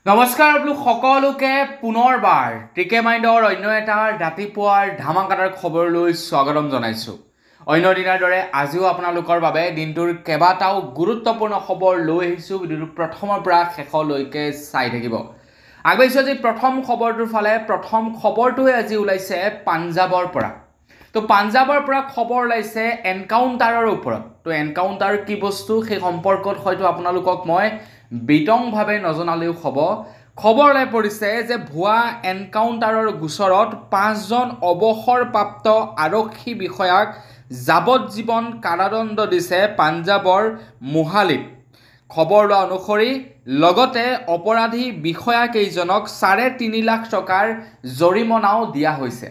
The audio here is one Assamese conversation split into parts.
নমস্কাৰ বোলো সকলোকে পুনৰবাৰ টিকে মাইণ্ডৰ অন্য এটা ৰাতিপুৱাৰ ধামাকাদাৰ খবৰলৈ স্বাগতম জনাইছোঁ। অন্য দিনাৰ দৰে আজিও আপোনালোকৰ বাবে দিনটোৰ কেইবাটাও গুৰুত্বপূৰ্ণ খবৰ লৈ আহিছোঁ। ভিডিঅ'টো প্ৰথমৰ পৰা শেষলৈকে চাই থাকিব। আগবাঢ়িছোঁ আজি প্ৰথম খবৰটোৰ ফালে। প্ৰথম খবৰটোৱে আজি ওলাইছে পাঞ্জাৱৰ পৰা। তো পাঞ্জাৱৰ পৰা খবৰ ওলাইছে এনকাউণ্টাৰৰ ওপৰত। তো এনকাউণ্টাৰ কি বস্তু সেই সম্পৰ্কত হয়তো আপোনালোকক মই বিতংভাৱে নজনালেও হ'ব। খবৰ ওলাই পৰিছে যে ভুৱা এনকাউণ্টাৰৰ গোচৰত 5জন অৱসৰপ্ৰাপ্ত আৰক্ষী বিষয়াক যাৱজ্জীৱন কাৰাদণ্ড দিছে পাঞ্জাৱৰ মোহালিত। খবৰ লোৱা অনুসৰি লগতে অপৰাধী বিষয়াকেইজনক 3.5 লাখ টকাৰ জৰিমনাও দিয়া হৈছে।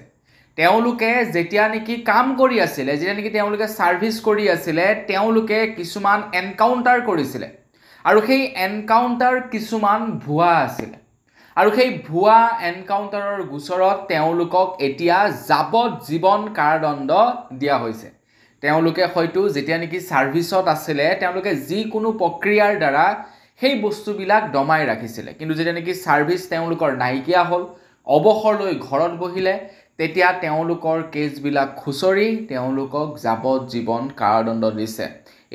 তেওঁলোকে যেতিয়া নেকি কাম কৰি আছিলে, যেতিয়া নেকি তেওঁলোকে ছাৰ্ভিচ কৰি আছিলে, তেওঁলোকে কিছুমান এনকাউণ্টাৰ কৰিছিলে আৰু সেই এনকাউণ্টাৰ কিছুমান ভুৱা আছিলে আৰু সেই ভুৱা এনকাউণ্টাৰৰ গোচৰত তেওঁলোকক এতিয়া যাৱজ্জীৱন কাৰাদণ্ড দিয়া হৈছে। তেওঁলোকে হয়তো যেতিয়া নেকি ছাৰ্ভিচত আছিলে তেওঁলোকে যিকোনো প্ৰক্ৰিয়াৰ দ্বাৰা সেই বস্তুবিলাক দমাই ৰাখিছিলে, কিন্তু যেতিয়া নেকি ছাৰ্ভিচ তেওঁলোকৰ নাইকিয়া হ'ল, অৱসৰ লৈ ঘৰত বহিলে, তেতিয়া তেওঁলোকৰ কেছবিলাক খুচৰি তেওঁলোকক যাৱজ্জীৱন কাৰাদণ্ড দিছে।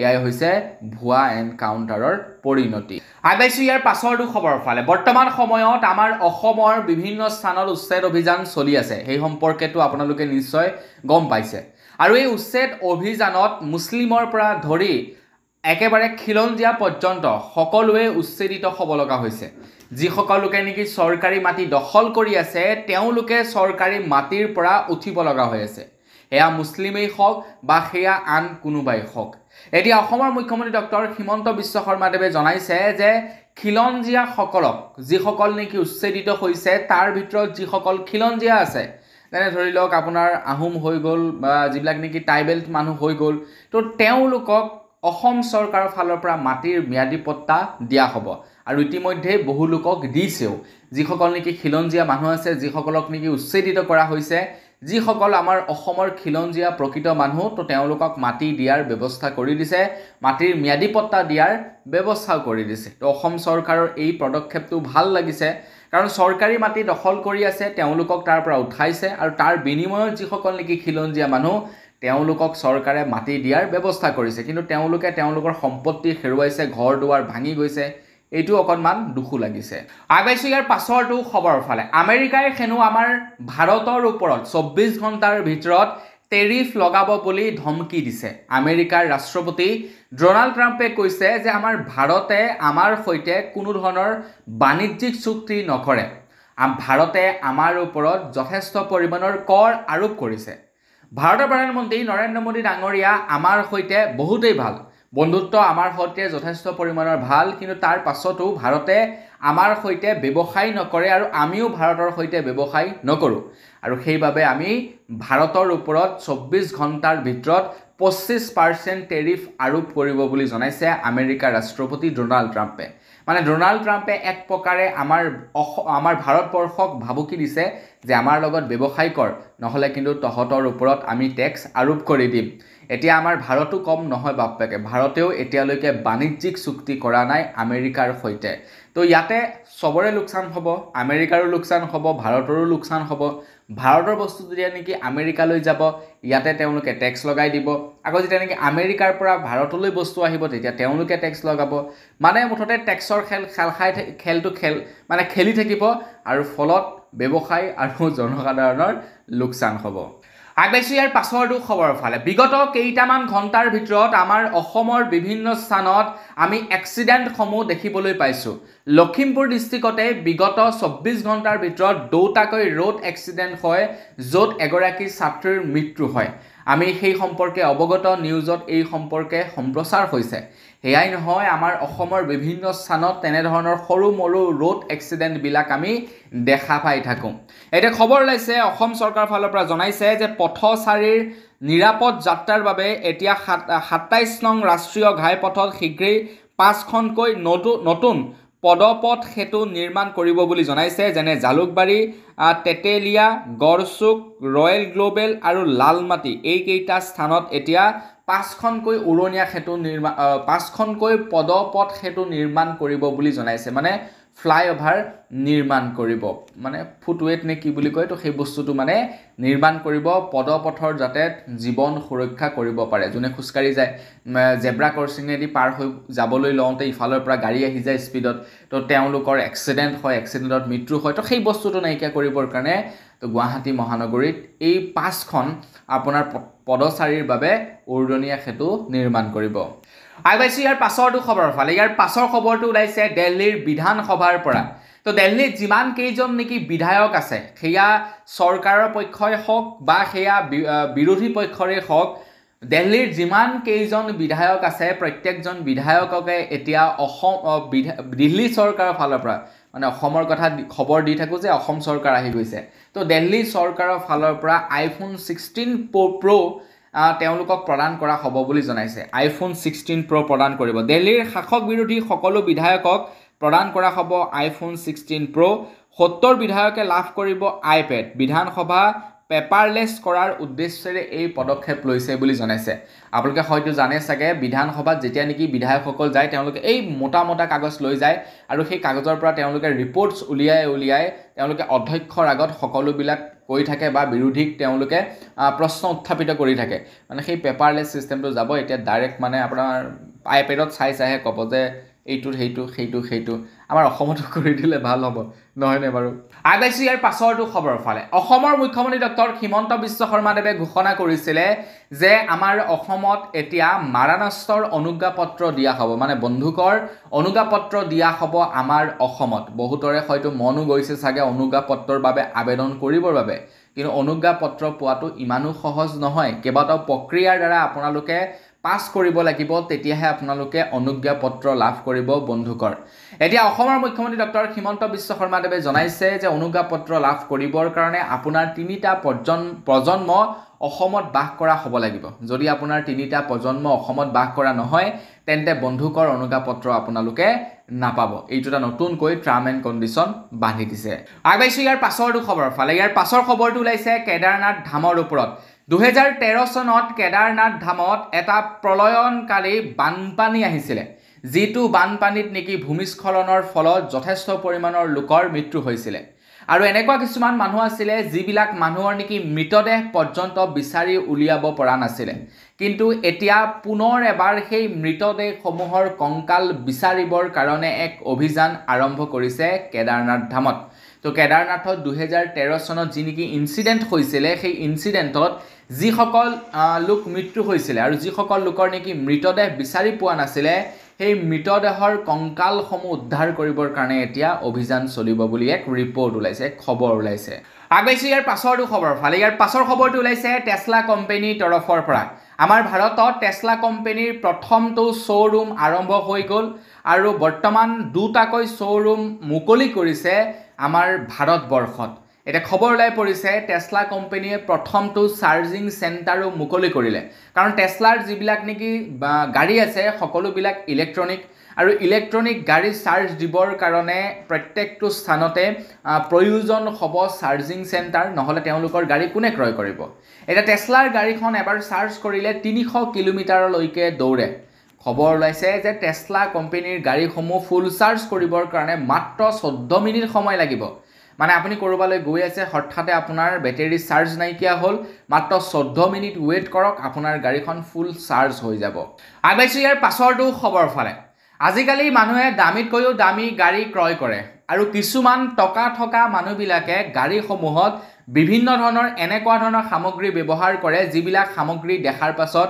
এয়াই হৈছে ভুৱা এনকাউণ্টাৰৰ পৰিণতি। আগবাঢ়িছোঁ ইয়াৰ পাছৰটো খবৰৰ ফালে। বৰ্তমান সময়ত আমাৰ অসমৰ বিভিন্ন স্থানত উচ্ছেদ অভিযান চলি আছে। সেই সম্পৰ্কেতো আপোনালোকে নিশ্চয় গম পাইছে। আৰু এই উচ্ছেদ অভিযানত মুছলিমৰ পৰা ধৰি একেবাৰে খিলঞ্জীয়া পৰ্যন্ত সকলোৱে উচ্ছেদিত হ'ব লগা হৈছে। যিসকল লোকে নেকি চৰকাৰী মাটি দখল কৰি আছে তেওঁলোকে চৰকাৰী মাটিৰ পৰা উঠিব লগা হৈ আছে। সেয়া মুছলিমেই হওক বা সেয়া আন কোনোবাই হওক। এতিয়া অসমৰ মুখ্যমন্ত্ৰী ডক্টৰ হিমন্ত বিশ্ব শৰ্মাদেৱে জনাইছে যে খিলঞ্জীয়াসকলক, যিসকল নেকি উচ্ছেদিত হৈছে তাৰ ভিতৰত যিসকল খিলঞ্জীয়া আছে, যেনে ধৰি লওক আপোনাৰ আহোম হৈ গ'ল বা যিবিলাক নেকি ট্ৰাইবেল মানুহ হৈ গ'ল, তো তেওঁলোকক অসম চৰকাৰৰ ফালৰ পৰা মাটিৰ ম্যাদী পট্টা দিয়া হ'ব আৰু ইতিমধ্যে বহু লোকক দিছেও। যিসকল নেকি খিলঞ্জীয়া মানুহ আছে, যিসকলক নেকি উচ্ছেদিত কৰা হৈছে, যিসকল আমাৰ অসমৰ খিলঞ্জীয়া প্ৰকৃত মানুহ, তো তেওঁলোকক মাটি দিয়াৰ ব্যৱস্থা কৰি দিছে, মাটিৰ ম্যাদী পট্টা দিয়াৰ ব্যৱস্থাও কৰি দিছে। তো অসম চৰকাৰৰ এই পদক্ষেপটো ভাল লাগিছে, কাৰণ চৰকাৰী মাটি দখল কৰি আছে তেওঁলোকক তাৰ পৰা উঠাইছে আৰু তাৰ বিনিময়ত যিসকল নেকি খিলঞ্জীয়া মানুহ তেওঁলোকক চৰকাৰে মাটি দিয়াৰ ব্যৱস্থা কৰিছে, কিন্তু তেওঁলোকে তেওঁলোকৰ সম্পত্তি হেৰুৱাইছে, ঘৰ দুৱাৰ ভাঙি গৈছে। এইটো অকণমান দুখো লাগিছে। আগবাঢ়িছোঁ ইয়াৰ পাছৰটো খবৰৰ ফালে। আমেৰিকাই হেনো আমাৰ ভাৰতৰ ওপৰত 24 ঘণ্টাৰ ভিতৰত টেৰিফ লগাব বুলি ধমকি দিছে। আমেৰিকাৰ ৰাষ্ট্ৰপতি ডনাল্ড ট্ৰাম্পে কৈছে যে আমাৰ ভাৰতে আমাৰ সৈতে কোনো ধৰণৰ বাণিজ্যিক চুক্তি নকৰে। ভাৰতে আমাৰ ওপৰত যথেষ্ট পৰিমাণৰ কৰ আৰোপ কৰিছে। ভাৰতৰ প্ৰধানমন্ত্ৰী নৰেন্দ্ৰ মোদী ডাঙৰীয়া আমাৰ সৈতে বহুতেই ভাল, বন্ধুত্ব আমাৰ সৈতে যথেষ্ট পৰিমাণৰ ভাল, কিন্তু তাৰ পাছতো ভাৰতে আমাৰ সৈতে ব্যৱসায় নকৰে আৰু আমিও ভাৰতৰ সৈতে ব্যৱসায় নকৰোঁ। আৰু সেইবাবে আমি ভাৰতৰ ওপৰত 24 ঘণ্টাৰ ভিতৰত 25% টেৰিফ আৰোপ কৰিব বুলি জনাইছে আমেৰিকাৰ ৰাষ্ট্ৰপতি ডনাল্ড ট্ৰাম্পে। মানে ডনাল্ড ট্ৰাম্পে এক প্ৰকাৰে আমাৰ ভাৰতবৰ্ষক ভাবুকি দিছে যে আমাৰ লগত ব্যৱসায় কৰ, নহ'লে কিন্তু তহঁতৰ ওপৰত আমি টেক্স আৰোপ কৰি দিম। এতিয়া আমাৰ ভাৰতো কম নহয় বাপেকে, ভাৰতেও এতিয়ালৈকে বাণিজ্যিক চুক্তি কৰা নাই আমেৰিকাৰ সৈতে। তো ইয়াতে চবৰে লোকচান হ'ব, আমেৰিকাৰো লোকচান হ'ব, ভাৰতৰো লোকচান হ'ব। ভাৰতৰ বস্তু যেতিয়া নেকি আমেৰিকালৈ যাব, ইয়াতে তেওঁলোকে টেক্স লগাই দিব। আকৌ যেতিয়া নেকি আমেৰিকাৰ পৰা ভাৰতলৈ বস্তু আহিব তেতিয়া তেওঁলোকে টেক্স লগাব। মানে মুঠতে টেক্সৰ খেলটো খেলি থাকিব আৰু ফলত ব্যৱসায় আৰু জনসাধাৰণৰ লোকচান হ'ব। আগবাঢ়িছোঁ ইয়াৰ পাছৰটো খবৰৰ ফালে। বিগত কেইটামান ঘণ্টাৰ ভিতৰত আমাৰ অসমৰ বিভিন্ন স্থানত আমি এক্সিডেণ্টসমূহ দেখিবলৈ পাইছোঁ। লখিমপুৰ ডিষ্ট্ৰিক্টতে বিগত 24 ঘণ্টাৰ ভিতৰত 2টাকৈ ৰোড এক্সিডেণ্ট হয়, য'ত এগৰাকী ছাত্ৰীৰ মৃত্যু হয়। আমি সেই সম্পৰ্কে অৱগত, নিউজত এই সম্পৰ্কে সম্প্ৰচাৰ হৈছে। সেয়াই নহয়, আমাৰ অসমৰ বিভিন্ন স্থানত তেনেধৰণৰ সৰু মৰু ৰোড এক্সিডেণ্টবিলাক আমি দেখা পাই থাকোঁ। এতিয়া খবৰ ওলাইছে অসম চৰকাৰৰ ফালৰ পৰা জনাইছে যে পথচাৰীৰ নিৰাপদ যাত্ৰাৰ বাবে এতিয়া 27 নং ৰাষ্ট্ৰীয় ঘাইপথত শীঘ্ৰেই 5খনকৈ নতুন পদপথ সেতু নিৰ্মাণ কৰিব বুলি জনাইছে, যেনে জালুকবাৰী, তেতেলীয়া, গড়চুক, ৰয়েল গ্লোবেল আৰু লালমাটি এইকেইটা স্থানত এতিয়া 5খনকৈ উৰণীয়া সেতু 5খনকৈ পদপথ সেতু নিৰ্মাণ কৰিব বুলি জনাইছে। মানে ফ্লাইঅভাৰ নিৰ্মাণ কৰিব মানে ফুটৱেত নে কি বুলি কয় তো সেই বস্তুটো মানে নিৰ্মাণ কৰিব পদপথৰ যাতে জীৱন সুৰক্ষা কৰিব পাৰে যোনে খুচকাৰি যায় জেব্ৰা ক্ৰছিঙেদি পাৰ হৈ যাবলৈ লওঁতে ইফালৰ পৰা গাড়ী আহি যায় স্পীডত তো তেওঁলোকৰ এক্সিডেণ্ট হয় এক্সিডেণ্টত মৃত্যু হয় তো সেই বস্তুটো নাইকিয়া কৰিবৰ কাৰণে তো গুৱাহাটী মহানগৰীত এই 5খন আপোনাৰ পদচাৰীৰ বাবে উৰণীয়া সেতু নিৰ্মাণ কৰিব আইবাইছি ইয়াৰ পাছৰটো খবৰ ফালে ইয়াৰ পাছৰ খবৰটো ওলাইছে দিল্লীৰ বিধানসভাৰ পৰা তো দিল্লীত যিমান কেইজন নেকি বিধায়ক আছে সেয়া চৰকাৰৰ পক্ষই হওক বা সেয়া বিৰোধী পক্ষৰে হওক দিল্লীৰ যিমান কেইজন বিধায়ক আছে প্ৰত্যেকজন বিধায়ককে এতিয়া দিল্লী চৰকাৰৰ ফালৰ পৰা মানে অসমৰ কথা খবৰ দি থাকো যে অসম চৰকাৰ আহি গৈছে তো দিল্লী চৰকাৰৰ ফালৰ পৰা আইফোন 16 Pro তেওঁলোকক প্ৰদান কৰা হ'ব বুলি জনাইছে আইফোন 16 Pro প্ৰদান কৰিব দিল্লীৰ শাসক বিৰোধী সকলো বিধায়কক প্ৰদান কৰা হ'ব আইফোন 16 Pro 70 বিধায়কে লাভ কৰিব আইপ্যাড বিধানসভা পেপাৰলেছ কৰাৰ উদ্দেশ্যেৰে এই পদক্ষেপ লৈছে বুলি জনাইছে আপোনালোকে হয়তো জানে চাগে বিধানসভাত যেতিয়া নেকি বিধায়কসকল যায় তেওঁলোকে এই মোটা মোটা কাগজ লৈ যায় আৰু সেই কাগজৰ পৰা তেওঁলোকে ৰিপৰ্টছ উলিয়াই তেওঁলোকে অধ্যক্ষৰ আগত সকলোবিলাক কৈ থাকে বা বিৰোধীক তেওঁলোকে প্ৰশ্ন উত্থাপিত কৰি থাকে মানে সেই পেপাৰলেছ সিস্টেমটো যাব এতিয়া ডাইৰেক্ট মানে আপোনাৰ আইপ্যাডত চাইহে ক'ব যে এইটো সেইটো আমাৰ অসমত কৰি দিলে ভাল হ'ব নহয়নে বাৰু আইবাইছি ইয়াৰ পাছৰটো খবৰ ফালে অসমৰ মুখ্যমন্ত্ৰী ডক্টৰ হিমন্ত বিশ্ব শৰ্মাদেৱে ঘোষণা কৰিছিলে যে আমাৰ অসমত এতিয়া মাৰাণাস্ত্ৰৰ অনুজ্ঞাপত্ৰ দিয়া হ'ব মানে বন্ধুকৰ অনুজ্ঞাপত্ৰ দিয়া হ'ব আমাৰ অসমত বহুতৰে হয়তো মনো গৈছে চাগে অনুজ্ঞাপত্ৰৰ বাবে আবেদন কৰিবৰ বাবে কিন্তু অনুজ্ঞাপত্ৰ পোৱাটো ইমানো সহজ নহয় কেইবাটাও প্ৰক্ৰিয়াৰ দ্বাৰা আপোনালোকে পাস কৰিব লাগিব তেতিয়াহে আপোনালোকে অনুজ্ঞাপত্ৰ লাভ কৰিব বন্ধুকৰ এতিয়া অসমৰ মুখ্যমন্ত্ৰী ডক্টৰ হিমন্ত বিশ্ব শৰ্মাদেৱে জনাইছে যে অনুজ্ঞাপত্ৰ লাভ কৰিবৰ কাৰণে আপোনাৰ 3টা প্ৰজন্ম অসমত বাস কৰা হ'ব লাগিব যদি আপোনাৰ 3টা প্ৰজন্ম অসমত বাস কৰা নহয় তেন্তে বন্ধুকৰ অনুজ্ঞাপত্ৰ আপোনালোকে নাপাব এইটো এটা নতুনকৈ টাৰ্ম এণ্ড কণ্ডিশ্যন বান্ধি দিছে আগবাইছো ইয়াৰ পাছৰটো খবৰ ফালে ইয়াৰ পাছৰ খবৰটো ওলাইছে কেদাৰনাথ ধামৰ ওপৰত 2013 চনত কেদাৰনাথ ধামত এটা প্ৰলয়নকাৰী বানপানী আহিছিলে যেটো বানপানীত নেকি ভূমিস্খলনৰ ফলত যথেষ্ট পৰিমাণৰ লোকৰ মৃত্যু হৈছিলে আৰু এনেকুৱা কিছুমান মানুহ আছিল যিবিলাক মানুহৰ নেকি মৃতদেহ পৰ্যন্ত বিচাৰি উলিয়াব পৰা নাছিল কিন্তু এতিয়া পুনৰ এবাৰ সেই মৃতদেহসমূহৰ কংকাল বিচাৰিবৰ কাৰণে এক অভিযান আৰম্ভ কৰিছে কেদাৰনাথ ধামত তো কেদাৰনাথত 2013 চনত যি নেকি ইনসিডেন্ট হৈছিল সেই ইনসিডেন্টত যিসকল লোক মৃত্যু হৈছিল আৰু যিসকল লোকৰ নেকি মৃতদেহ বিচাৰি পোৱা নাছিল সেই মৃতদেহৰ কংকালসমূহ উদ্ধাৰ কৰিবৰ কাৰণে এতিয়া অভিযান চলিব বুলি এক ৰিপৰ্ট ওলাইছে খবৰ ওলাইছে আগবাইছে ইয়াৰ পাছৰটো খবৰ ফালে ইয়াৰ পাছৰ খবৰটো ওলাইছে টেসলা কোম্পানীৰ তৰফৰ পৰা আমাৰ ভাৰতত টেসলা কোম্পানীৰ প্ৰথমটো শ্ব'ৰুম আৰম্ভ হৈ গ'ল আৰু বৰ্তমান দুটাকৈ শ্ব'ৰুম মুকলি কৰিছে আমাৰ ভাৰতবৰ্ষত এটা খবৰ ওলাই পৰিছে টেসলা কোম্পানীয়ে প্ৰথমটো চাৰ্জিং চেণ্টাৰো মুকলি কৰিলে কাৰণ টেসলাৰ যিবিলাক নেকি গাড়ী আছে সকলোবিলাক ইলেক্ট্ৰনিক আৰু ইলেক্ট্ৰনিক গাড়ী চাৰ্জ দিবৰ কাৰণে প্ৰত্যেকটো স্থানতে প্ৰয়োজন হ'ব চাৰ্জিং চেণ্টাৰ নহলে তেওঁলোকৰ গাড়ী কোনে ক্ৰয় কৰিব এটা টেসলাৰ গাড়ীখন এবাৰ চাৰ্জ কৰিলে 300 কিলোমিটাৰলৈকে দৌৰে খবৰ ওলাইছে যে টেসলা কোম্পানীৰ গাড়ীসমূহ ফুল চাৰ্জ কৰিবৰ কাৰণে মাত্ৰ 14 মিনিট সময় লাগিব মানে আপুনি কৰবালৈ গৈ আছে হঠাতে আপোনাৰ বেটাৰী চাৰ্জ নাইকিয়া হ'ল মাত্ৰ 14 মিনিট ওয়েট কৰক আপোনাৰ গাড়ীখন ফুল চাৰ্জ হৈ যাব আগবাইছো ইয়াৰ পাছৰটো খবৰ ফালে আজিকালি মানুহে দামীতকৈও দামী গাড়ী ক্ৰয় কৰে আৰু কিছুমান টকা থকা মানুহবিলাকে গাড়ীসমূহত বিভিন্ন ধৰণৰ এনেকুৱা ধৰণৰ সামগ্ৰী ব্যৱহাৰ কৰে যিবিলাক সামগ্ৰী দেখাৰ পাছত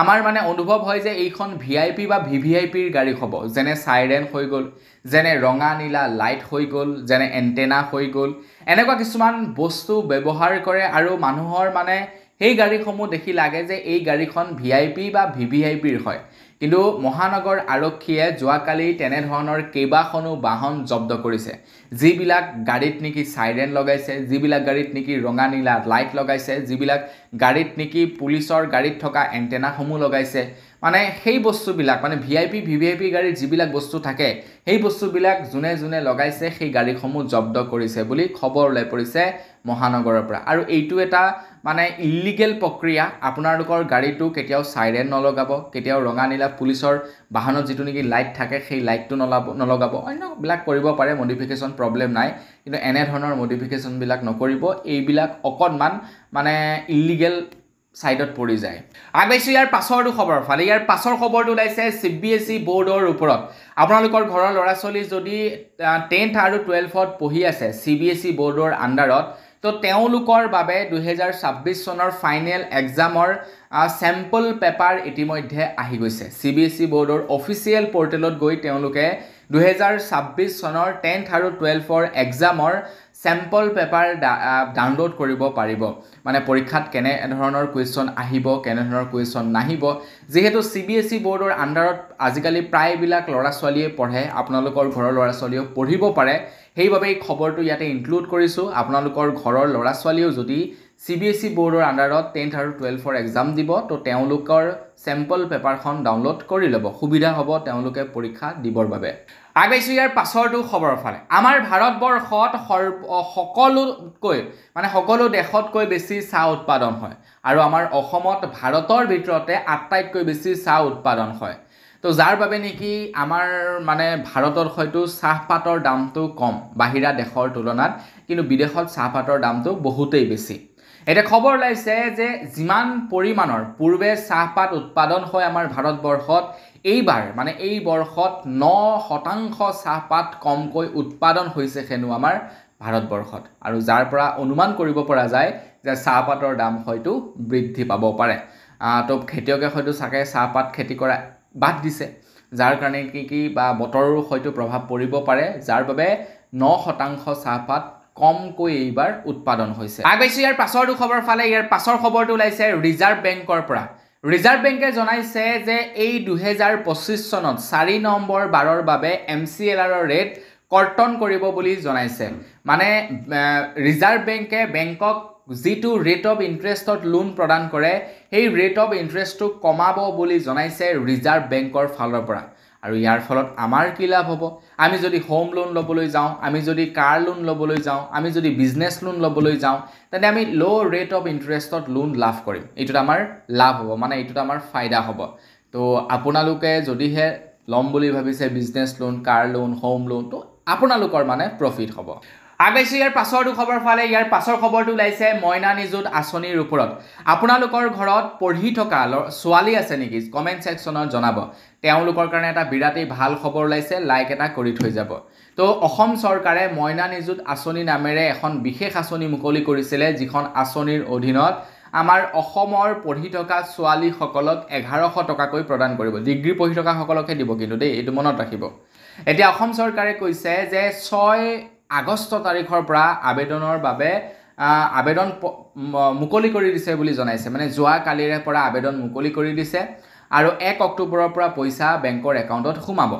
আমাৰ মানে অনুভৱ হয় যে এইখন ভিআইপি বা ভিভিআইপিৰ গাড়ী হ'ব যেনে সাইৰেন হৈ গ'ল যেনে ৰঙা নীলা লাইট হৈ গ'ল যেনে এন্টেনা হৈ গ'ল এনেকুৱা কিছুমান বস্তু ব্যৱহাৰ কৰে আৰু মানুহৰ মানে সেই গাড়ীসমূহ দেখি লাগে যে এই গাড়ীখন ভিআইপি বা ভিভিআইপিৰ হয় কিন্তু মহানগৰ আৰক্ষীয়ে যোৱাকালি তেনে ধৰণৰ কেইবাখনো বাহন জব্দ কৰিছে যিবিলাক গাড়ীত নেকি সাইৰেন লগাইছে যিবিলাক গাড়ীত নেকি ৰঙা নীলা লাইট লগাইছে যিবিলাক গাড়ীত নেকি পুলিচৰ গাড়ীত থকা এন্টেনাসমূহ লগাইছে মানে সেই বস্তুবিলাক মানে ভিআইপি ভিভিআইপি গাড়ীৰ যিবিলাক বস্তু থাকে সেই বস্তুবিলাক জুনে জুনে লগাইছে সেই গাড়ীসমূহ জব্দ কৰিছে বুলি খবৰ ওলাই পৰিছে মহানগৰৰ পৰা আৰু এইটো এটা মানে ইলিগেল প্ৰক্ৰিয়া আপোনালোকৰ গাড়ীটো কেতিয়াও সাইৰেন নলগাব কেতিয়াও ৰঙা নীলা পুলিচৰ বাহনত যেটো নেকি লাইট থাকে সেই লাইটটো নলগাব অন্যবিলাক কৰিব পাৰে মডিফিকেশন প্ৰবলেম নাই কিন্তু এনে ধৰণৰ মডিফিকেশন বিলাক নকৰিব এইবিলাক অকনমান মানে ইলিগেল সাইডত পৰি যায় আগবাইছো ইয়াৰ পাছৰটো খবৰ ফালে ইয়াৰ পাছৰ খবৰটো ওলাইছে CBSE বোৰ্ডৰ ওপৰত আপোনালোকৰ ঘৰৰ ল'ৰা ছোৱালী যদি 10th আৰু 12th পঢ়ি আছে CBSE বোৰ্ডৰ আন্ডাৰত তো তেওঁলোকৰ বাবে 2026 চনৰ ফাইনেল এক্সামৰ স্যাম্পল পেপাৰ ইতিমধ্যে আহি গৈছে CBSE বোৰ্ডৰ অফিচিয়েল পোৰ্টেলত গৈ তেওঁলোকে 2026 চনৰ 10th আৰু 12th এক্সামৰ স্যাম্পল পেপাৰ ডাউনলোড কৰিব পাৰিব মানে পৰীক্ষাত কেনে ধৰণৰ কোৱেশ্চন আহিব কেনে ধৰণৰ কোৱেশ্চন নাহিব যেহেতু CBSE বোৰ্ডৰ আন্ডাৰত আজিকালি প্ৰায়বিলাক ল'ৰা ছোৱালীয়ে পঢ়ে আপোনালোকৰ ঘৰৰ ল'ৰা ছোৱালীও পঢ়িব পাৰে সেইবাবে এই খবৰটো ইয়াতে ইনক্লুড কৰিছো আপোনালোকৰ ঘৰৰ ল'ৰা ছোৱালীও যদি CBSE বোৰ্ডৰ আন্ডাৰত 10th আৰু 12th এক্সাম দিব তো তেওঁলোকৰ স্যাম্পল পেপাৰখন ডাউনলোড কৰি ল'ব সুবিধা হ'ব তেওঁলোকে পৰীক্ষা দিবৰ বাবে আগবাইছো ইয়াৰ পাছৰটো খবৰ ফালে আমাৰ ভাৰতবৰ্ষত সকলো দেশতকৈ বেছি চাহ উৎপাদন হয় আৰু আমাৰ অসমত ভাৰতৰ ভিতৰতে আটাইতকৈ বেছি চাহ উৎপাদন হয় তো যাৰ বাবে নেকি আমাৰ মানে ভাৰতৰ হয়তো চাহপাতৰ দামটো কম বাহিৰা দেশৰ তুলনাত কিন্তু বিদেশত চাহপাতৰ দামটো বহুতেই বেছি এটা খবৰ লাইছে যে যিমান পৰিমাণৰ পূৰ্বে চাহপাত উৎপাদন হয় আমাৰ ভাৰতবৰ্ষত এইবাৰ মানে এই বৰ্ষত 9% চাহপাত কমকৈ উৎপাদন হৈছে হেনো আমাৰ ভাৰতবৰ্ষত আৰু যাৰ পৰা অনুমান কৰিব পৰা যায় যে চাহপাতৰ দাম হয়তো বৃদ্ধি পাব পাৰে তো খেতিয়কে হয়তো চাগে চাহপাত খেতি কৰা বাদ দিছে যাৰ কাৰণে কি বা বতৰৰ হয়তো প্ৰভাৱ পৰিব পাৰে যাৰ বাবে 9% চাহপাত কমকৈ এইবাৰ উৎপাদন হৈছে আগবাইছো ইয়াৰ পাছৰটো খবৰ ফালে ইয়াৰ পাছৰ খবৰটো ওলাইছে ৰিজাৰ্ভ বেংকৰ পৰা ৰিজাৰ্ভ বেংকে জনাইছে যে এই 2025 চনত 4 নম্বৰ বাৰৰ বাবে MCLR ৰেট কৰ্তন কৰিব বুলি জনাইছে মানে ৰিজাৰ্ভ বেংকে বেংকক যেটো ৰেট অফ ইন্টাৰেষ্টত লোন প্ৰদান কৰে সেই ৰেট অফ ইন্টাৰেষ্টটো কমাব বুলি জনাইছে ৰিজাৰ্ভ বেংকৰ ফালৰ পৰা আৰু ইয়াৰ ফলত আমাৰ কি লাভ হ'ব আমি যদি হোম লোন লবলৈ যাওঁ আমি যদি কাৰ লোন লবলৈ যাওঁ আমি যদি বিজনেস লোন লবলৈ যাওঁ তেনে আমি লো ৰেট অফ ইন্টাৰেষ্টত লোন লাভ কৰিম এইটোত আমাৰ লাভ হ'ব মানে এইটোত আমাৰ ফায়দা হ'ব তো আপোনালোকে যদিহে লম বুলি ভাবিছে বিজনেস লোন কাৰ লোন হোম লোন তো আপোনালোকৰ মানে প্ৰফিট হ'ব আগবাইছো ইয়াৰ পাছৰটো খবৰ ফালে ইয়াৰ পাছৰ খবৰটো ওলাইছে মইনা নিযুত আঁচনিৰ ওপৰত আপোনালোকৰ ঘৰত পঢ়ি থকা ছোৱালী আছে নেকি কমেন্ট সেকশনত জনাব তেওঁলোকৰ কাৰণে এটা বিৰাটেই ভাল খবৰ ওলাইছে লাইক এটা কৰি থৈ যাব তো অসম চৰকাৰে মইনা নিযুত আঁচনি নামেৰে এখন বিশেষ আঁচনি মুকলি কৰিছিল যিখন আঁচনিৰ অধীনত আমাৰ অসমৰ পঢ়ি থকা ছোৱালী সকলক 1100 টকাকৈ প্ৰদান কৰিব ডিগ্ৰী পঢ়ি থকা সকলকে দিব কিন্তু দেই এইটো মনত ৰাখিব এতিয়া অসম চৰকাৰে কৈছে যে 6 আগষ্ট তাৰিখৰ পৰা আবেদনৰ বাবে আবেদন মুকলি কৰি দিছে বুলি জনাইছে মানে যোৱা কালিৰে পৰা আবেদন মুকলি কৰি দিছে আৰু 1 অক্টোবৰৰ পৰা পইচা বেংকৰ একাউণ্টত সোমাব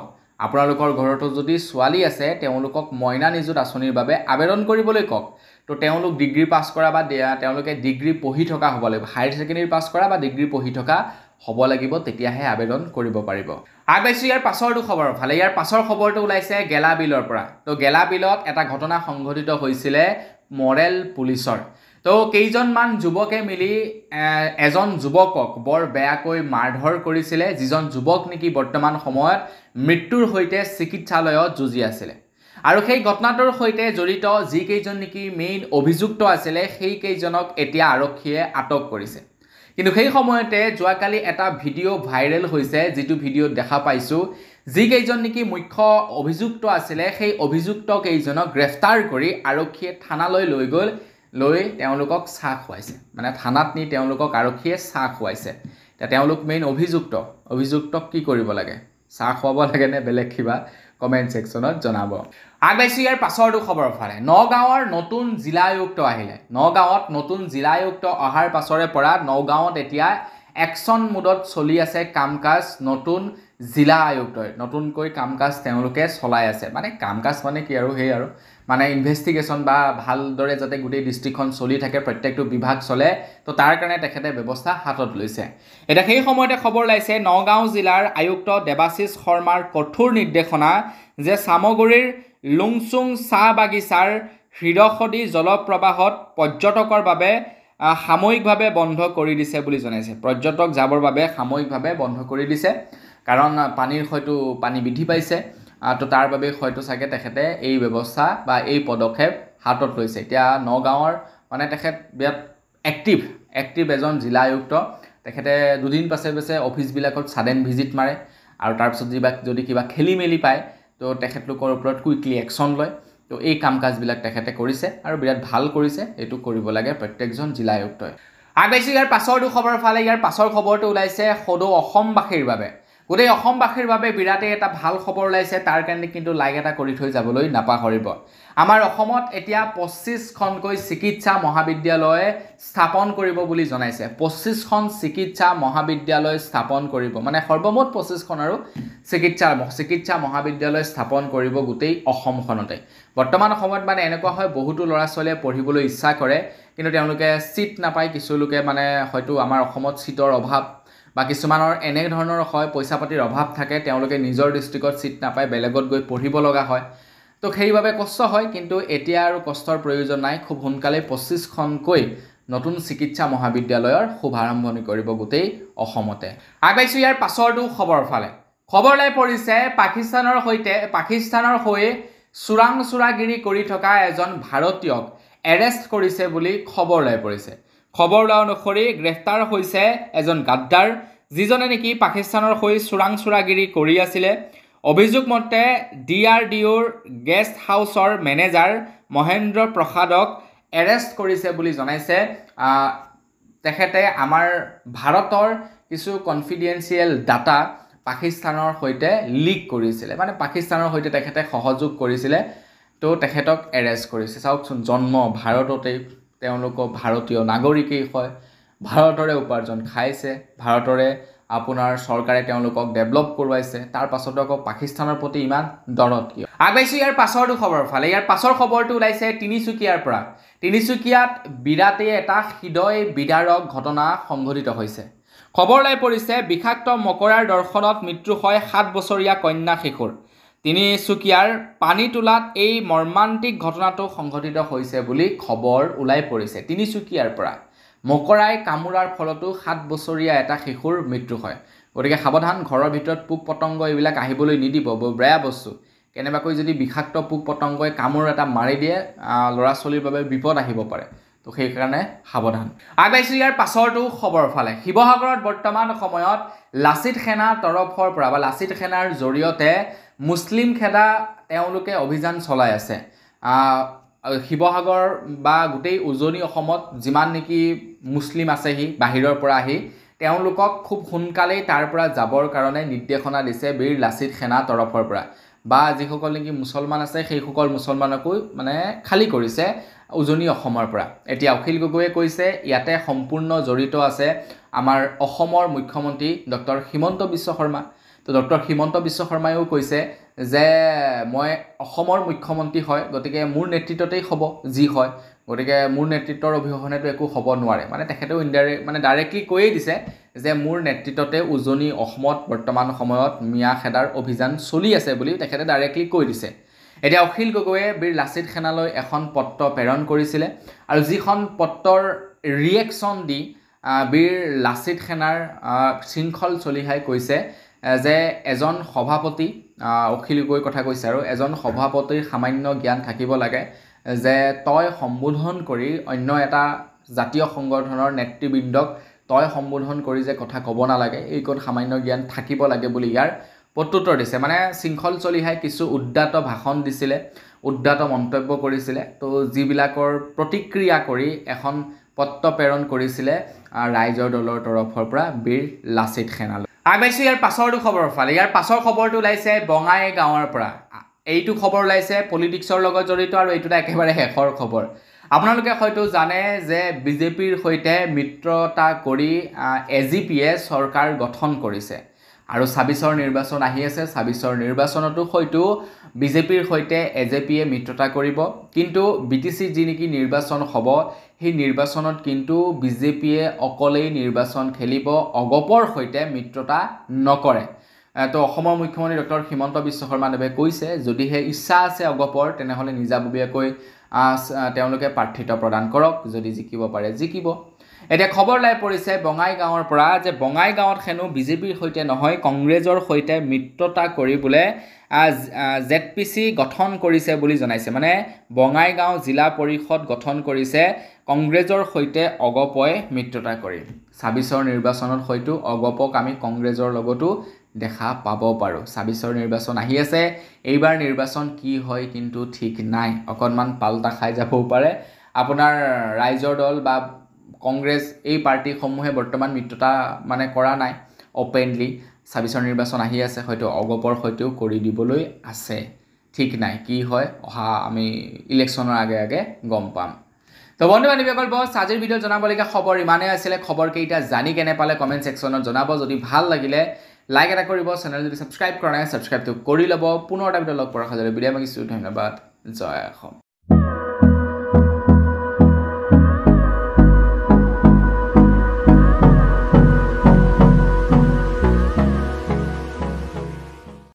আপোনালোকৰ ঘৰতো যদি ছোৱালী আছে তেওঁলোকক মইনা নিযুত আঁচনিৰ বাবে আবেদন কৰিবলৈ কক তো তেওঁলোক ডিগ্ৰী পাছ কৰা বা তেওঁলোকে ডিগ্ৰী পঢ়ি থকা হ'ব লাগিব হায়াৰ সেকেন্ডাৰী পাছ কৰা বা ডিগ্ৰী পঢ়ি থকা হ'ব লাগিব তেতিয়াহে আবেদন কৰিব পাৰিব আগবাইছো ইয়াৰ পাছৰটো খবৰ ফালে ইয়াৰ পাছৰ খবৰটো ওলাইছে গেলা বিলৰ পৰা তো গেলা বিলত এটা ঘটনা সংঘটিত হৈছিল মৰেল পুলিচৰ তো কেইজনমান যুৱকে মিলি এজন যুৱকক বৰ বেয়াকৈ মাৰধৰ কৰিছিল যিজন যুৱক নেকি বৰ্তমান সময়ত মৃত্যুৰ হৈতে চিকিৎসালয়ত যুঁজি আছিল আৰু সেই ঘটনাটোৰ হৈতে জড়িত যি কেইজন নেকি মেইন অভিযুক্ত আছিল সেই কেইজনক এতিয়া আৰক্ষীয়ে আটক কৰিছে কিন্তু সেই সময়তে যোৱাকালি এটা ভিডিও ভাইৰেল হৈছে যেটো ভিডিওত দেখা পাইছো যি কেইজন নেকি মুখ্য অভিযুক্ত আছিল সেই অভিযুক্ত কেইজনক গ্ৰেফতাৰ কৰি আৰক্ষীয়ে থানালৈ লৈ তেওঁলোকক চাহ খুৱাইছে মানে থানাত নি তেওঁলোকক আৰক্ষীয়ে চাহ খুৱাইছে তেওঁলোক মেইন অভিযুক্তক কি কৰিব লাগে চাহ খুৱাব লাগে নে বেলেগ কিবা কমেন্ট সেকশনত জনাব আগবাইছো ইয়াৰ পাছৰটো খবৰ ফালে নগাঁৱৰ নতুন জিলা আয়ুক্ত আহিলে নগাঁৱত নতুন জিলা আয়ুক্ত অহাৰ পাছৰে পৰা নগাঁৱত এতিয়া একশন মোডত চলি আছে কামকাজ নতুন জিলা আয়ুক্তই নতুনকৈ কামকাজ তেওঁলোকে চলাই আছে মানে কামকাজ মানে কি আৰু হেই আৰু মানে ইনভেষ্টিগেশ্যন বা ভালদৰে যাতে গোটেই ডিস্ট্ৰিক্টখন চলি থাকে প্ৰত্যেকটো বিভাগ চলে তো তাৰ কাৰণে তেখেতে ব্যৱস্থা হাতত লৈছে এটা সেই সময়তে খবৰ লাইছে নগাঁও জিলাৰ আয়ুক্ত দেৱাশিষ শৰ্মাৰ কঠোৰ নিৰ্দেশনা যে সামগুৰিৰ লুংচুং চাহ বাগিচাৰ হৃদসদী জলপ্ৰবাহত পৰ্যটকৰ বাবে সাময়িকভাৱে বন্ধ কৰি দিছে বুলি জনাইছে পৰ্যটক যাবৰ বাবে সাময়িকভাৱে বন্ধ কৰি দিছে কাৰণ পানীৰ হয়তো পানী বৃদ্ধি পাইছে তো তাৰ বাবে হয়তো চাগে তেখেতে এই ব্যৱস্থা বা এই পদক্ষেপ হাতত লৈছে এতিয়া নগাঁৱৰ মানে তেখেত বিৰাট এক্টিভ এজন জিলা আয়ুক্ত তেখেতে দুদিন পাছে অফিচবিলাকত সাডেন ভিজিট মাৰে আৰু তাৰপিছত যদি কিবা খেলি মেলি পায় তো তেখেতলোকৰ ওপৰত কুইকলি একশ্যন লয় তো এই কাম কাজবিলাক তেখেতে কৰিছে আৰু বিৰাট ভাল কৰিছে এইটো কৰিব লাগে প্ৰত্যেকজন জিলা আয়ুক্তই আগবাইছোঁ ইয়াৰ পাছৰটো খবৰ ফালে ইয়াৰ পাছৰ খবৰটো ওলাইছে সদৌ অসমবাসীৰ বাবে গোটেই অসমবাসীৰ বাবে বিৰাটেই এটা ভাল খবৰ ওলাইছে তাৰ কাৰণে কিন্তু লাইক এটা কৰি থৈ যাবলৈ নাপাহৰিব আমাৰ অসমত এতিয়া 25খনকৈ চিকিৎসা মহাবিদ্যালয় স্থাপন কৰিব বুলি জনাইছে 25খন চিকিৎসা মহাবিদ্যালয় স্থাপন কৰিব মানে সৰ্বমুঠ 25খন আৰু চিকিৎসা মহাবিদ্যালয় স্থাপন কৰিব গোটেই অসমখনতে বৰ্তমান সময়ত মানে এনেকুৱা হয় বহুতো ল'ৰা ছোৱালীয়ে পঢ়িবলৈ ইচ্ছা কৰে কিন্তু তেওঁলোকে সিট নাপায় কিছু লোকে মানে হয়তো আমাৰ অসমত সিটৰ অভাৱ বা কিছুমানৰ এনে ধৰণৰ হয় পইচা পাতিৰ অভাৱ থাকে তেওঁলোকে নিজৰ ডিস্ট্ৰিক্টত সিট নাপায় বেলেগত গৈ পঢ়িব লগা হয় তো সেইভাবে কষ্ট হয় কিন্তু এতিয়া আৰু কষ্টৰ প্ৰয়োজন নাই খুব সোনকালে 25খনকৈ নতুন চিকিৎসা মহাবিদ্যালয়ৰ শুভাৰম্ভণি কৰিব গোটেই অসমতে আগবাইছোঁ ইয়াৰ পাছৰটো খবৰ ফালে খবৰ লাই পৰিছে পাকিস্তানৰ হৈ চোৰাংচোৰাগিৰি কৰি থকা এজন ভাৰতীয়ক এৰেষ্ট কৰিছে বুলি খবৰ লাই পৰিছে খবৰ লোৱা অনুসৰি গ্ৰেফতাৰ হৈছে এজন গাদ্দাৰ যিজনে নেকি পাকিস্তানৰ হৈ চোৰাংচোৰাগিৰি কৰি আছিলে অভিযোগ মতে DRDOৰ গেষ্ট হাউচৰ মেনেজাৰ মহেন্দ্ৰ প্ৰসাদক এৰেষ্ট কৰিছে বুলি জনাইছে তেখেতে আমাৰ ভাৰতৰ কিছু কনফিডেন্সিয়েল ডাটা পাকিস্তানৰ হৈতে লিক কৰিছিলে মানে পাকিস্তানৰ হৈতে তেখেতে সহযোগ কৰিছিলে তো তেখেতক এৰেষ্ট কৰিছে চাওকচোন জন্ম ভাৰততে তেওঁলোক ভাৰতীয় নাগৰিকেই হয় ভাৰতৰে উপাৰ্জন খাইছে ভাৰতৰে আপোনাৰ চৰকাৰে তেওঁলোকক ডেভেলপ কৰোৱাইছে তাৰ পাছতো আকৌ পাকিস্তানৰ প্ৰতি ইমান দৰদ কিয় আগবাইছোঁ ইয়াৰ পাছৰটো খবৰ ফালে ইয়াৰ পাছৰ খবৰটো ওলাইছে তিনিচুকীয়াৰ পৰা তিনিচুকীয়াত বিৰাটেই এটা হৃদয় বিদাৰক ঘটনা সংঘটিত হৈছে খবৰ লাই পৰিছে বিষাক্ত মকৰাৰ দৰ্শনত মৃত্যু হয় 7 বছৰীয়া কন্যা শিশুৰ তিনিচুকীয়াৰ পানীতোলাত এই মৰ্মান্তিক ঘটনাটো সংঘটিত হৈছে বুলি খবৰ ওলাই পৰিছে তিনিচুকীয়াৰ পৰা মকৰাই কামুৰাৰ ফলতো 7 বছৰীয়া এটা শিশুৰ মৃত্যু হয় গতিকে সাৱধান ঘৰৰ ভিতৰত পোক পতংগ এইবিলাক আহিবলৈ নিদিব বেয়া বস্তু কেনেবাকৈ যদি বিষাক্ত পোক পতংগই কামুৰ এটা মাৰি দিয়ে ল'ৰা ছোৱালীৰ বাবে বিপদ আহিব পাৰে তো সেই কাৰণে সাৱধান আগবাইছোঁ ইয়াৰ পাছৰটো খবৰ ফালে শিৱসাগৰত বৰ্তমান সময়ত লাচিত সেনাৰ তৰফৰ পৰা বা লাচিত সেনাৰ জৰিয়তে মুছলিম খেদা তেওঁলোকে অভিযান চলাই আছে শিৱসাগৰ বা গোটেই উজনি অসমত যিমান নেকি মুছলিম আছেহি বাহিৰৰ পৰা আহি তেওঁলোকক খুব সোনকালেই তাৰ পৰা যাবৰ কাৰণে নিৰ্দেশনা দিছে বীৰ লাচিত সেনা তৰফৰ পৰা বা যিসকল নেকি মুছলমান আছে সেইসকল মুছলমানকো মানে খালী কৰিছে উজনি অসমৰ পৰা এতিয়া অখিল গগৈয়ে কৈছে ইয়াতে সম্পূৰ্ণ জড়িত আছে আমাৰ অসমৰ মুখ্যমন্ত্ৰী ডক্টৰ হিমন্ত বিশ্ব শৰ্মা তো ডক্টৰ হিমন্ত বিশ্ব শৰ্মায়ো কৈছে যে মই অসমৰ মুখ্যমন্ত্ৰী হয় গতিকে মোৰ নেতৃত্বতেই হ'ব যি হয় গতিকে মোৰ নেতৃত্বৰ অবিহনেতো একো হ'ব নোৱাৰে মানে তেখেতেও মানে ডাইৰেক্টলি কৈয়ে দিছে যে মোৰ নেতৃত্বতে উজনি অসমত বৰ্তমান সময়ত মিয়া খেদাৰ অভিযান চলি আছে বুলি তেখেতে ডাইৰেক্টলি কৈ দিছে এতিয়া অখিল গগৈয়ে বীৰ লাচিত সেনালৈ এখন পত্ৰ প্ৰেৰণ কৰিছিলে আৰু যিখন পত্ৰৰ ৰিয়েকশ্যন দি বীৰ লাচিত সেনাৰ শৃংখল চলিহাই কৈছে যে এজন সভাপতি অখিল গগৈৰ কথা কৈছে আৰু এজন সভাপতিৰ সামান্য জ্ঞান থাকিব লাগে যে তই সম্বোধন কৰি অন্য এটা জাতীয় সংগঠনৰ নেতৃবৃন্দক তই সম্বোধন কৰি যে কথা ক'ব নালাগে এই কোন সামান্য জ্ঞান থাকিব লাগে বুলি ইয়াৰ প্ৰত্যুত্তৰ দিছে মানে শৃংখল চলিহাই কিছু উদ্দাত ভাষণ দিছিলে উদ্দাত মন্তব্য কৰিছিলে তো যিবিলাকৰ প্ৰতিক্ৰিয়া কৰি এখন পত্ৰ প্ৰেৰণ কৰিছিলে ৰাইজৰ দলৰ তৰফৰ পৰা বীৰ লাচিত সেনালৈ আগবাইছোঁ ইয়াৰ পাছৰটো খবৰ ফালে ইয়াৰ পাছৰ খবৰটো ওলাইছে বঙাইগাঁৱৰ পৰা এইটো খবৰ ওলাইছে পলিটিক্সৰ লগত জড়িত আৰু এইটো একেবাৰে শেষৰ খবৰ আপোনালোকে হয়তো জানে যে বিজেপিৰ সৈতে মিত্ৰতা কৰি এজিপিয়ে চৰকাৰ গঠন কৰিছে আৰু 26ৰ নিৰ্বাচন আহি আছে 26ৰ নিৰ্বাচনতো হয়তো বিজেপিৰ সৈতে এজেপিয়ে মিত্ৰতা কৰিব কিন্তু বিটিসি যি নেকি নিৰ্বাচন হ'ব সেই নিৰ্বাচনত কিন্তু বিজেপিয়ে অকলেই নিৰ্বাচন খেলিব অগপৰ সৈতে মিত্ৰতা নকৰে তো অসমৰ মুখ্যমন্ত্ৰী ডক্টৰ হিমন্ত বিশ্ব শৰ্মাদেৱে কৈছে যদিহে ইচ্ছা আছে অগপৰ তেনেহলে নিজাববীয়াকৈ তেওঁলোকে প্ৰাৰ্থিত্ব প্ৰদান কৰক যদি জিকিব পাৰে জিকিব এতিয়া খবৰ লাই পৰিছে বঙাইগাঁৱৰ পৰা যে বঙাইগাঁৱত হেনো বিজেপিৰ সৈতে নহয় কংগ্ৰেছৰ সৈতে মিত্ৰতা কৰি বোলে ZPC গঠন কৰিছে বুলি জনাইছে মানে বঙাইগাঁও জিলা পৰিষদ গঠন কৰিছে কংগ্ৰেছৰ সৈতে অগপই মিত্ৰতা কৰি ২৬ৰ নিৰ্বাচনত হয়তো অগপক আমি কংগ্ৰেছৰ লগতো দেখা পাব পাৰো ২৬ৰ নিৰ্বাচন আহি আছে এইবাৰ নিৰ্বাচন কি হয় কিন্তু ঠিক নাই অকনমান পাল্টা খাই যাবও পাৰে আপোনাৰ ৰাইজৰ দল বা কংগ্ৰেছ এই পাৰ্টি সমূহে বৰ্তমান মিত্ৰতা মানে কৰা নাই ওপেনলি ২৬ৰ নিৰ্বাচন আহি আছে হয়তো অগপৰ সৈতেও কৰি দিবলৈ আছে ঠিক নাই কি হয় অহা আমি ইলেকশ্যনৰ আগে গম পাম তো বন্ধু বান্ধৱীসকল বস আজিৰ ভিডিঅ' জনাবলগীয়া খবৰ ইমানেই আছিলে খবৰ কেইটা জানি কেনে পালে কমেণ্ট ছেকশ্যনত জনাব যদি ভাল লাগিলে লাইক এটা কৰিব চেনেল যদি ছাবস্ক্ৰাইব কৰা নাই ছাবস্ক্ৰাইবটো কৰি ল'ব পুনৰ এটা ভিডিঅ' লগ পোৱাৰ সাজৰে বিদায় মাগিছোঁ ধন্যবাদ জয় অসম